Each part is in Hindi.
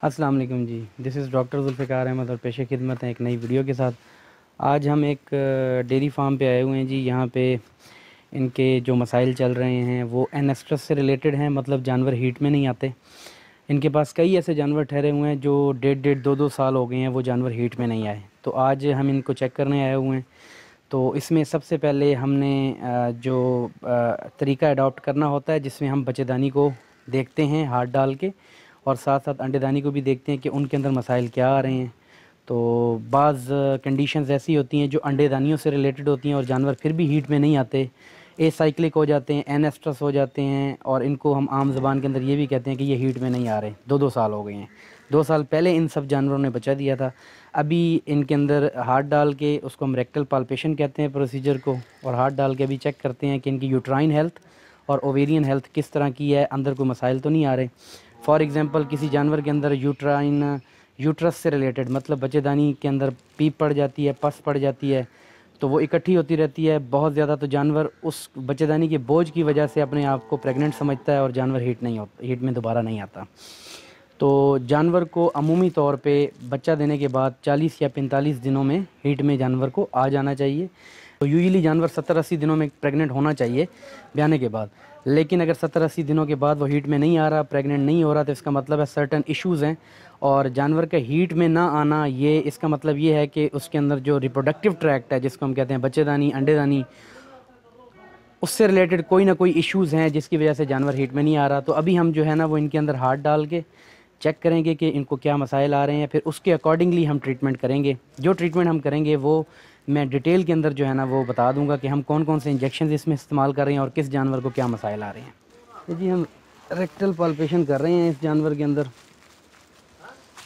अस्सलाम वालेकुम जी। This is doctor Zulfikar Ahmed और पेशे खिदमत हैं एक नई वीडियो के साथ। आज हम एक डेयरी फार्म पे आए हुए हैं जी। यहाँ पे इनके जो मसाइल चल रहे हैं वो एनेस्ट्रस से रिलेटेड हैं, मतलब जानवर हीट में नहीं आते। इनके पास कई ऐसे जानवर ठहरे हुए हैं जो डेढ़ दो दो साल हो गए हैं वो जानवर हीट में नहीं आए। तो आज हम इनको चेक करने आए हुए हैं। तो इसमें सबसे पहले हमने जो तरीका अडॉप्ट करना होता है, जिसमें हम बच्चेदानी को देखते हैं हाथ डाल के, और साथ साथ अंडेदानी को भी देखते हैं कि उनके अंदर मसाइल क्या आ रहे हैं। तो बाज़ कंडीशंस ऐसी होती हैं जो अंडेदानियों से रिलेटेड होती हैं और जानवर फिर भी हीट में नहीं आते, एसाइक्लिक हो जाते हैं, एनेस्ट्रस हो जाते हैं, और इनको हम आम ज़बान के अंदर ये भी कहते हैं कि ये हीट में नहीं आ रहे। दो दो साल हो गए हैं। 2 साल पहले इन सब जानवरों ने बचा दिया था। अभी इनके अंदर हाथ डाल के, उसको हम रेक्टल पाल्पेशन कहते हैं प्रोसीजर को, और हाथ डाल के अभी चेक करते हैं कि इनकी यूट्राइन हेल्थ और ओवेरियन हेल्थ किस तरह की है, अंदर कोई मसाइल तो नहीं आ रहे। फॉर एग्ज़ाम्पल किसी जानवर के अंदर यूट्रस से रिलेटेड, मतलब बच्चेदानी के अंदर पीप पड़ जाती है, पस पड़ जाती है, तो वो इकट्ठी होती रहती है बहुत ज़्यादा, तो जानवर उस बच्चेदानी के बोझ की वजह से अपने आप को प्रेग्नेंट समझता है और जानवर हीट में दोबारा नहीं आता। तो जानवर को अमूमी तौर पे बच्चा देने के बाद 40 या 45 दिनों में हीट में जानवर को आ जाना चाहिए। तो यूजुअली जानवर 70-80 दिनों में प्रेग्नेंट होना चाहिए ब्याने के बाद। लेकिन अगर 70-80 दिनों के बाद वो हीट में नहीं आ रहा, प्रेग्नेंट नहीं हो रहा, तो इसका मतलब है सर्टेन इश्यूज़ हैं। और जानवर का हीट में ना आना, ये इसका मतलब ये है कि उसके अंदर जो रिप्रोडक्टिव ट्रैक्ट है, जिसको हम कहते हैं बच्चेदानी, अंडेदानी, उससे रिलेटेड कोई ना कोई इश्यूज़ हैं जिसकी वजह से जानवर हीट में नहीं आ रहा। तो अभी हम जो है ना वो इनके अंदर हाथ डाल के चेक करेंगे कि इनको क्या मसाइल आ रहे हैं, फिर उसके अकॉर्डिंगली हम ट्रीटमेंट करेंगे। जो ट्रीटमेंट हम करेंगे वो मैं डिटेल के अंदर जो है ना वो बता दूंगा कि हम कौन कौन से इंजेक्शन इसमें इस्तेमाल कर रहे हैं और किस जानवर को क्या मसाइल आ रहे हैं। तो जी हम रेक्टल पाल्पेशन कर रहे हैं इस जानवर के अंदर,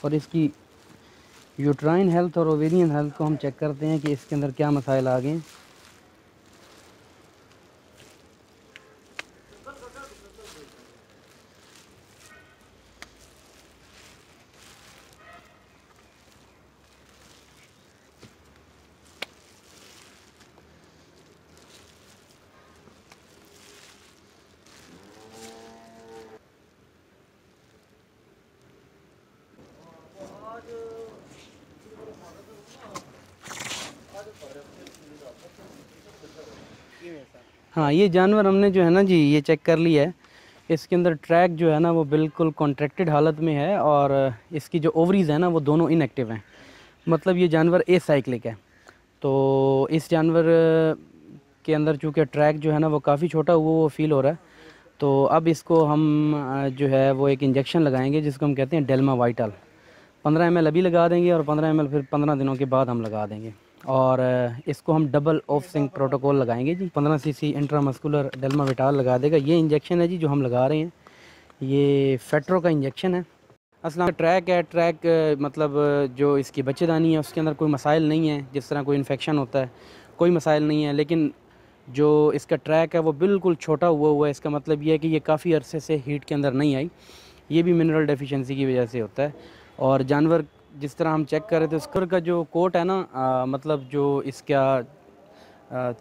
और इसकी यूट्राइन हेल्थ और ओवेरियन हेल्थ को हम चेक करते हैं कि इसके अंदर क्या मसाइल आ गए हैं। हाँ, ये जानवर हमने जो है ना जी ये चेक कर लिया है। इसके अंदर ट्रैक जो है ना वो बिल्कुल कॉन्ट्रैक्टेड हालत में है, और इसकी जो ओवरीज़ है ना वो दोनों इनएक्टिव हैं। मतलब ये जानवर एसाइक्लिक है। तो इस जानवर के अंदर चूँकि ट्रैक जो है ना वो काफ़ी छोटा हुआ वो फील हो रहा है। तो अब इसको हम जो है वो एक इंजेक्शन लगाएंगे जिसको हम कहते हैं डेल्मा वाइटल। 15 ml अभी लगा देंगे और 15 ml फिर 15 दिनों के बाद हम लगा देंगे। और इसको हम डबल ऑफ सिंक प्रोटोकॉल लगाएंगे जी। 15 सीसी इंट्रामस्कुलर डेल्मा विटाल लगा देगा। ये इंजेक्शन है जी जो हम लगा रहे हैं, ये फेट्रो का इंजेक्शन है। असला ट्रैक है, ट्रैक मतलब जो इसकी बच्चेदानी है उसके अंदर कोई मसाइल नहीं है, जिस तरह कोई इन्फेक्शन होता है कोई मसाइल नहीं है। लेकिन जो इसका ट्रैक है वो बिल्कुल छोटा हुआ है। इसका मतलब ये है कि ये काफ़ी अरसे से हीट के अंदर नहीं आई। ये भी मिनरल डेफिशिएंसी की वजह से होता है। और जानवर जिस तरह हम चेक कर रहे थे उसका का जो कोट है ना, मतलब जो इसका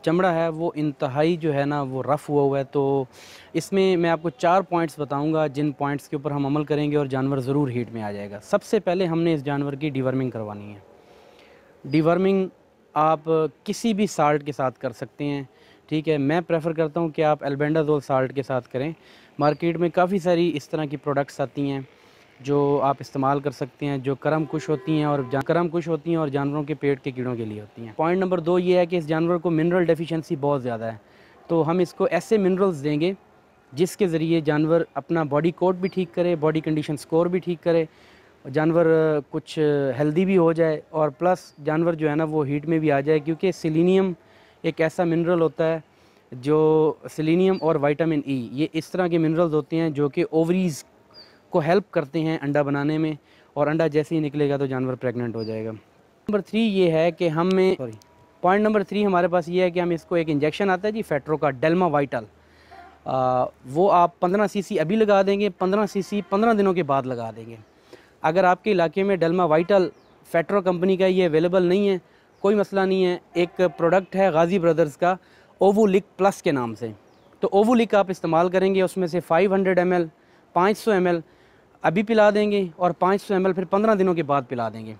चमड़ा है वो इंतहाई जो है ना वो रफ़ हुआ है। तो इसमें मैं आपको 4 पॉइंट्स बताऊंगा जिन पॉइंट्स के ऊपर हम अमल करेंगे और जानवर ज़रूर हीट में आ जाएगा। सबसे पहले हमने इस जानवर की डिवर्मिंग करवानी है। डिवर्मिंग आप किसी भी साल्ट के साथ कर सकते हैं, ठीक है। मैं प्रेफर करता हूँ कि आप एल्बेंडाजोल साल्ट के साथ करें। मार्केट में काफ़ी सारी इस तरह की प्रोडक्ट्स आती हैं जो आप इस्तेमाल कर सकते हैं, जो करम कुश होती हैं और जानवरों के पेट के कीड़ों के लिए होती हैं। पॉइंट नंबर 2 ये है कि इस जानवर को मिनरल डेफिशिएंसी बहुत ज़्यादा है। तो हम इसको ऐसे मिनरल्स देंगे जिसके ज़रिए जानवर अपना बॉडी कोट भी ठीक करे, बॉडी कंडीशन स्कोर भी ठीक करे, जानवर कुछ हेल्दी भी हो जाए, और प्लस जानवर जो है ना वो हीट में भी आ जाए। क्योंकि सेलेनियम एक ऐसा मिनरल होता है जो सेलेनियम और विटामिन ई, ये इस तरह के मिनरल्स होते हैं जो कि ओवरीज़ को हेल्प करते हैं अंडा बनाने में, और अंडा जैसे ही निकलेगा तो जानवर प्रेग्नेंट हो जाएगा। नंबर 3 ये है कि पॉइंट नंबर 3 हमारे पास ये है कि हम इसको एक इंजेक्शन आता है जी फेट्रो का, डेल्मा वाइटल। वो आप 15 सीसी अभी लगा देंगे, 15 सीसी 15 दिनों के बाद लगा देंगे। अगर आपके इलाके में डेल्मा वाइटल फेट्रो कंपनी का ये अवेलेबल नहीं है, कोई मसला नहीं है। एक प्रोडक्ट है गाजी ब्रदर्स का ओवुलिक प्लस के नाम से, तो ओवुलिक आप इस्तेमाल करेंगे। उसमें से 500 ml 500 ml अभी पिला देंगे और 500 ml फिर 15 दिनों के बाद पिला देंगे।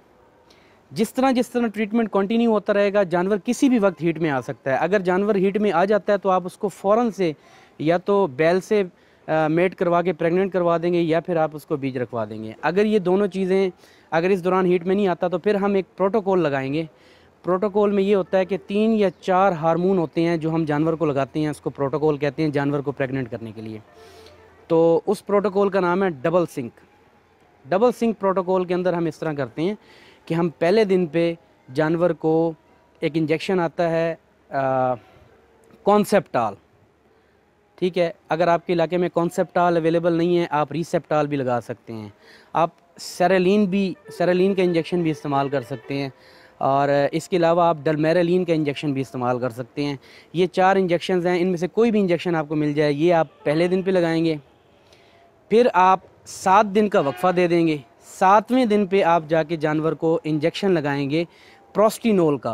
जिस तरह ट्रीटमेंट कंटिन्यू होता रहेगा, जानवर किसी भी वक्त हीट में आ सकता है। अगर जानवर हीट में आ जाता है तो आप उसको फ़ौरन से या तो बैल से मेट करवा के प्रेग्नेंट करवा देंगे या फिर आप उसको बीज रखवा देंगे। अगर ये दोनों चीज़ें अगर इस दौरान हीट में नहीं आता तो फिर हम एक प्रोटोकॉल लगाएंगे। प्रोटोकॉल में ये होता है कि 3 या 4 हार्मोन होते हैं जो हम जानवर को लगाते हैं, उसको प्रोटोकॉल कहते हैं, जानवर को प्रेग्नेंट करने के लिए। तो उस प्रोटोकॉल का नाम है double sync. Double sync protocol के अंदर हम इस तरह करते हैं कि हम पहले दिन पे जानवर को एक इंजेक्शन आता है कॉन्सेप्टाल, ठीक है। अगर आपके इलाके में कॉन्सेप्टाल अवेलेबल नहीं है, आप रिसेप्टाल भी लगा सकते हैं। आप सेरेलीन का इंजेक्शन भी इस्तेमाल कर सकते हैं और इसके अलावा आप डलमेरालीन का इंजेक्शन भी इस्तेमाल कर सकते हैं। ये 4 इंजेक्शन हैं, इनमें से कोई भी इंजेक्शन आपको मिल जाए, ये आप पहले दिन पे लगाएंगे। फिर आप 7 दिन का वक्फ़ा दे देंगे। 7वें दिन पे आप जाके जानवर को इंजेक्शन लगाएंगे प्रोस्टिनोल का।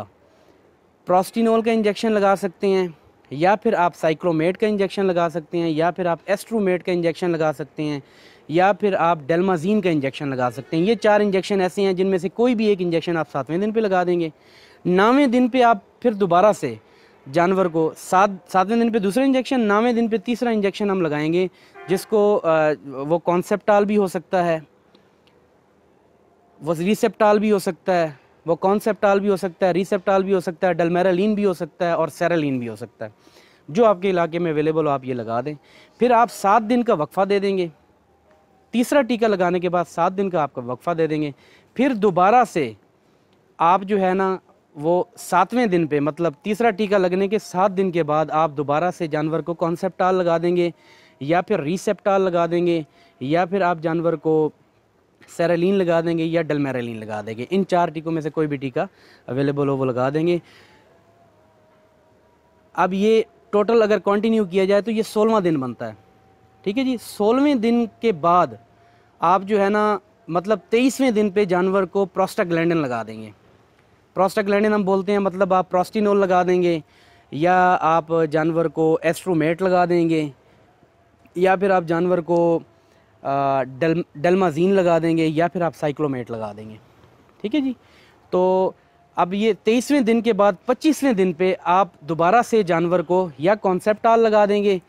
प्रोस्टिनोल का इंजेक्शन लगा सकते हैं या फिर आप साइक्लोमेट का इंजेक्शन लगा सकते हैं या फिर आप एस्ट्रोमेट का इंजेक्शन लगा सकते हैं या फिर आप डेल्माजीन का इंजेक्शन लगा सकते हैं। ये 4 इंजेक्शन ऐसे हैं जिनमें से कोई भी एक इंजेक्शन आप 7वें दिन पे लगा देंगे। 9वें दिन पे आप फिर दोबारा से जानवर को 7वें दिन पे दूसरा इंजेक्शन, 9वें दिन पे तीसरा इंजेक्शन हम लगाएंगे, जिसको वो कॉन्सेप्टाल भी हो सकता है, वो रिसेप्टाल भी हो सकता है, वो कॉन्सेप्टाल भी हो सकता है, रिसेप्टाल भी हो सकता है, डलमेरालीन भी हो सकता है और सेरालीन भी हो सकता है। जो आपके इलाके में अवेलेबल हो आप ये लगा दें। फिर आप 7 दिन का वक्फ़ा दे देंगे। तीसरा टीका लगाने के बाद 7 दिन का आपका वक्फ़ा दे देंगे। फिर दोबारा से आप जो है ना वो 7वें दिन पे, मतलब तीसरा टीका लगने के 7 दिन के बाद आप दोबारा से जानवर को कॉन्सेप्टाल लगा देंगे या फिर रिसेप्टाल लगा देंगे या फिर आप जानवर को सेरालीन लगा देंगे या डलमेरालीन लगा देंगे। इन 4 टीकों में से कोई भी टीका अवेलेबल हो वो लगा देंगे। अब ये टोटल अगर कंटिन्यू किया जाए तो ये 16वां दिन बनता है, ठीक है जी। 16वें दिन के बाद आप जो है ना मतलब 23वें दिन पे जानवर को प्रोस्टाग्लैंडिन लगा देंगे। प्रोस्टाग्लैंडिन हम बोलते हैं, मतलब आप प्रोस्टिनोल लगा देंगे या आप जानवर को एस्ट्रोमेट लगा देंगे या फिर आप जानवर को डेल्माजीन लगा देंगे या फिर आप साइक्लोमेट लगा देंगे, ठीक है जी। तो अब ये 23वें दिन के बाद 25वें दिन पे आप दोबारा से जानवर को या कॉन्सेप्टाल लगा देंगे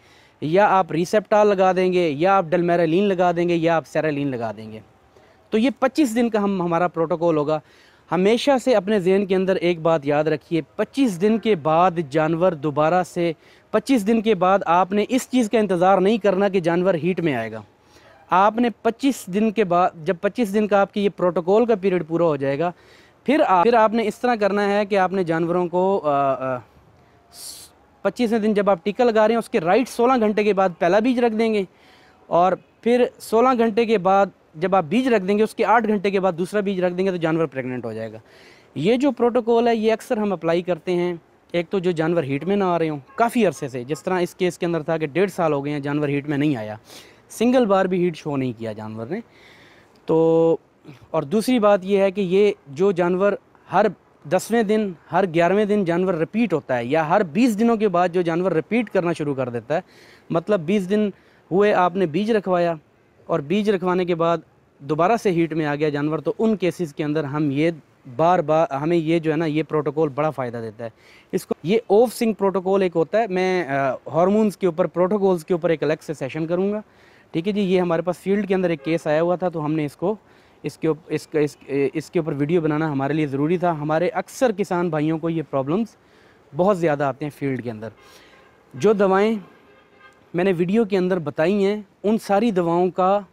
या आप रिसेप्टाल लगा देंगे या आप डलमेरालीन लगा देंगे या आप सेरालीन लगा देंगे। तो ये 25 दिन का हमारा प्रोटोकॉल होगा। हमेशा से अपने ज़हन के अंदर एक बात याद रखिए, 25 दिन के बाद जानवर दोबारा से 25 दिन के बाद आपने इस चीज़ का इंतज़ार नहीं करना कि जानवर हीट में आएगा। आपने 25 दिन के बाद, जब 25 दिन का आपकी ये प्रोटोकॉल का पीरियड पूरा हो जाएगा, फिर आपने इस तरह करना है कि आपने जानवरों को 25वें दिन जब आप टीका लगा रहे हैं उसके राइट 16 घंटे के बाद पहला बीज रख देंगे और फिर 16 घंटे के बाद जब आप बीज रख देंगे उसके 8 घंटे के बाद दूसरा बीज रख देंगे तो जानवर प्रेग्नेंट हो जाएगा। ये जो प्रोटोकॉल है ये अक्सर हम अप्लाई करते हैं, एक तो जो जानवर हीट में ना आ रहे हों काफ़ी अरसे से, जिस तरह इस केस के अंदर था कि 1.5 साल हो गए हैं जानवर हीट में नहीं आया, सिंगल बार भी हीट शो नहीं किया जानवर ने। तो और दूसरी बात यह है कि ये जो जानवर हर 10वें दिन, हर 11वें दिन जानवर रिपीट होता है या हर 20 दिनों के बाद जो जानवर रिपीट करना शुरू कर देता है, मतलब 20 दिन हुए आपने बीज रखवाया और बीज रखवाने के बाद दोबारा से हीट में आ गया जानवर, तो उन केसेस के अंदर हम ये बार बार हमें ये जो है ना ये प्रोटोकॉल बड़ा फ़ायदा देता है। इसको ये ऑफ सिंक प्रोटोकॉल एक होता है, मैं हार्मोन्स के ऊपर, प्रोटोकॉल्स के ऊपर एक अलग से सेशन करूँगा, ठीक है जी। ये हमारे पास फील्ड के अंदर एक केस आया हुआ था तो हमने इसके ऊपर वीडियो बनाना हमारे लिए ज़रूरी था। हमारे अक्सर किसान भाइयों को ये प्रॉब्लम्स बहुत ज़्यादा आते हैं फील्ड के अंदर। जो दवाएं मैंने वीडियो के अंदर बताई हैं उन सारी दवाओं का,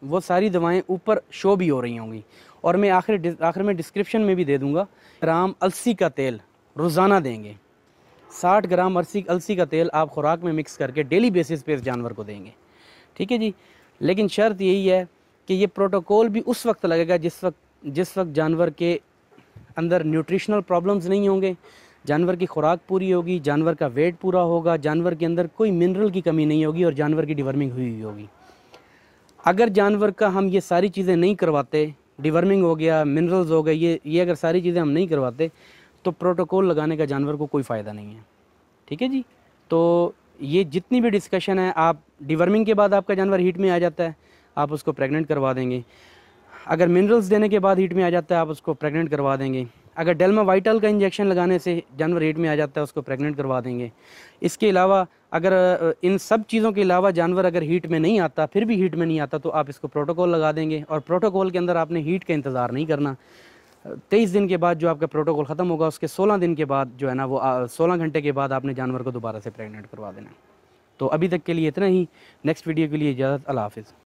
वो सारी दवाएं ऊपर शो भी हो रही होंगी और मैं आखिर में डिस्क्रिप्शन में भी दे दूँगा। ग्राम अलसी का तेल रोज़ाना देंगे, 60 ग्राम अलसी का तेल आप खुराक में मिक्स करके डेली बेसिस पे इस जानवर को देंगे, ठीक है जी। लेकिन शर्त यही है कि ये प्रोटोकॉल भी उस वक्त लगेगा जिस वक्त जानवर के अंदर न्यूट्रिशनल प्रॉब्लम्स नहीं होंगे, जानवर की खुराक पूरी होगी, जानवर का वेट पूरा होगा, जानवर के अंदर कोई मिनरल की कमी नहीं होगी और जानवर की डिवर्मिंग हुई होगी। अगर जानवर का हम ये सारी चीज़ें नहीं करवाते, डिवर्मिंग हो गया, मिनरल्स हो गए, ये अगर सारी चीज़ें हम नहीं करवाते तो प्रोटोकॉल लगाने का जानवर को कोई फ़ायदा नहीं है, ठीक है जी। तो ये जितनी भी डिस्कशन है, आप डिवर्मिंग के बाद आपका जानवर हीट में आ जाता है, आप उसको प्रेग्नेंट करवा देंगे। अगर मिनरल्स देने के बाद हीट में आ जाता है, आप उसको प्रेग्नेंट करवा देंगे। अगर डेल्मा वाइटल का इंजेक्शन लगाने से जानवर हीट में आ जाता है, उसको प्रेग्नेंट करवा देंगे। इसके अलावा अगर इन सब चीज़ों के अलावा जानवर अगर हीट में नहीं आता, फिर भी हीट में नहीं आता, तो आप इसको प्रोटोकॉल लगा देंगे। और प्रोटोकॉल के अंदर आपने हीट का इंतज़ार नहीं करना। 23 दिन के बाद जो आपका प्रोटोकॉल ख़त्म होगा, उसके 16 दिन के बाद जो है ना वो 16 घंटे के बाद आपने जानवर को दोबारा से प्रेग्नेंट करवा देना। तो अभी तक के लिए इतना ही। नेक्स्ट वीडियो के लिए इजाज़त। अल्लाह हाफ़िज़।